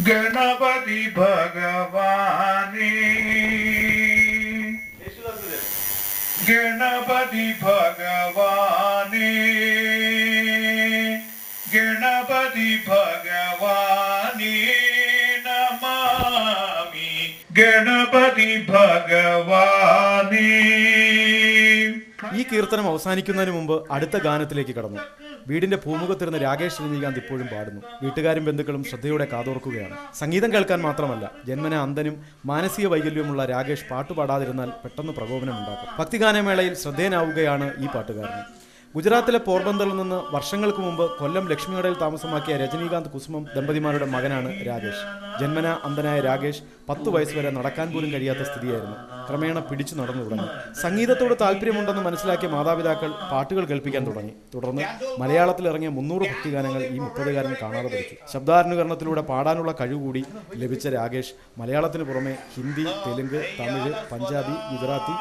ഗണപതി ഭഗവാനേ ഗണപതി ഭഗവാനേ ഗണപതി ഭഗവാനേ നമാമി ഗണപതി ഭഗവാനേ. ഈ കീർത്തനം അവസാനിക്കുന്നതിന് മുമ്പ് അടുത്ത ഗാനത്തിലേക്ക് കടന്നു. വീടിന്റെ പൂമുഖത്തിരുന്ന് രാകേഷ് രജനീകാന്ത് ഇപ്പോഴും പാടുന്നു. വീട്ടുകാരും ബന്ധുക്കളും ശ്രദ്ധയോടെ കാതോർക്കുകയാണ്. സംഗീതം കേൾക്കാൻ മാത്രമല്ല, ജന്മന അന്ധനും മാനസിക വൈകല്യമുള്ള രാകേഷ് പാട്ടുപാടാതിരുന്നാൽ പെട്ടെന്ന് പ്രകോപനമുണ്ടാക്കും. ഭക്തിഗാനമേളയിൽ ശ്രദ്ധേയനാവുകയാണ് ഈ പാട്ടുകാരൻ. ഗുജറാത്തിലെ പോർബന്തറിൽ നിന്ന് വർഷങ്ങൾക്ക് മുമ്പ് കൊല്ലം ലക്ഷ്മികടയിൽ താമസമാക്കിയ രജനീകാന്ത് കുസുമം ദമ്പതിമാരുടെ മകനാണ് രാകേഷ്. ജന്മന അന്ധനായ രാകേഷ് 10 വയസ്സ് വരെ നടക്കാൻ പോലും കഴിയാത്ത സ്ഥിതിയായിരുന്നു. ക്രമേണ പിടിച്ചു നടന്നു തുടങ്ങി. സംഗീതത്തോട് താല്പര്യമുണ്ടെന്ന് മനസ്സിലാക്കിയ മാതാപിതാക്കൾ പാട്ടുകൾ കേൾപ്പിക്കാൻ തുടങ്ങി. തുടർന്ന് മലയാളത്തിൽ ഇറങ്ങിയ 300 ഭക്തിഗാനങ്ങൾ ഈ 30കാരൻ കാണാതെ പഠിച്ചു. ശബ്ദാനുകരണത്തിലൂടെ പാടാനുള്ള കഴിവ് കൂടി ലഭിച്ച രാകേഷ് മലയാളത്തിന് പുറമെ ഹിന്ദി, തെലുങ്ക്, തമിഴ്, പഞ്ചാബി, ഗുജറാത്തി,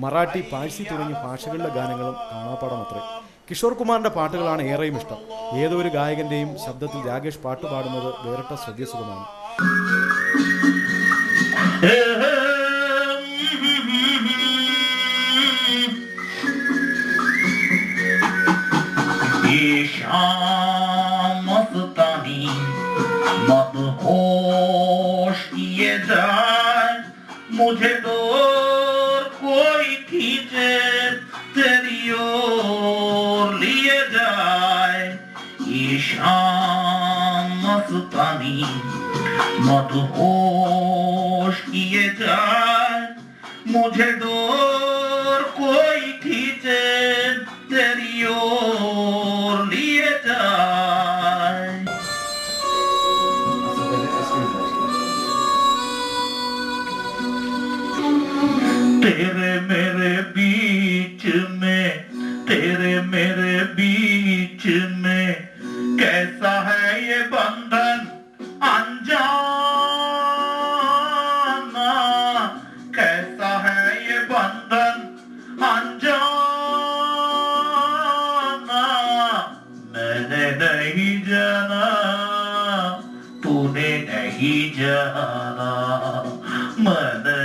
മറാഠി, പാഴ്സി തുടങ്ങിയ ഭാഷകളിലെ ഗാനങ്ങളും കാണാപ്പാടമത്രേ. കിഷോർ കുമാറിന്റെ പാട്ടുകളാണ് ഏറെയും ഇഷ്ടം. ഏതൊരു ഗായകന്റെയും ശബ്ദത്തിൽ രാകേഷ് പാട്ട് പാടുന്നത് വേറിട്ട ശ്രവ്യസുഖമാണ്. मुझे तो कोई खींचे तेरी ओर लिए जाए, ये शाम मस्तानी मदहोश किए जाए, मुझे दूर कोई खींचे तेरी ओर लिए जाए. तेरे मेरे बीच में, तेरे मेरे बीच में कैसा है ये बंधन अनजाना, कैसा है ये बंधन अनजाना. मैंने नहीं जाना, तूने नहीं जाना, मैंने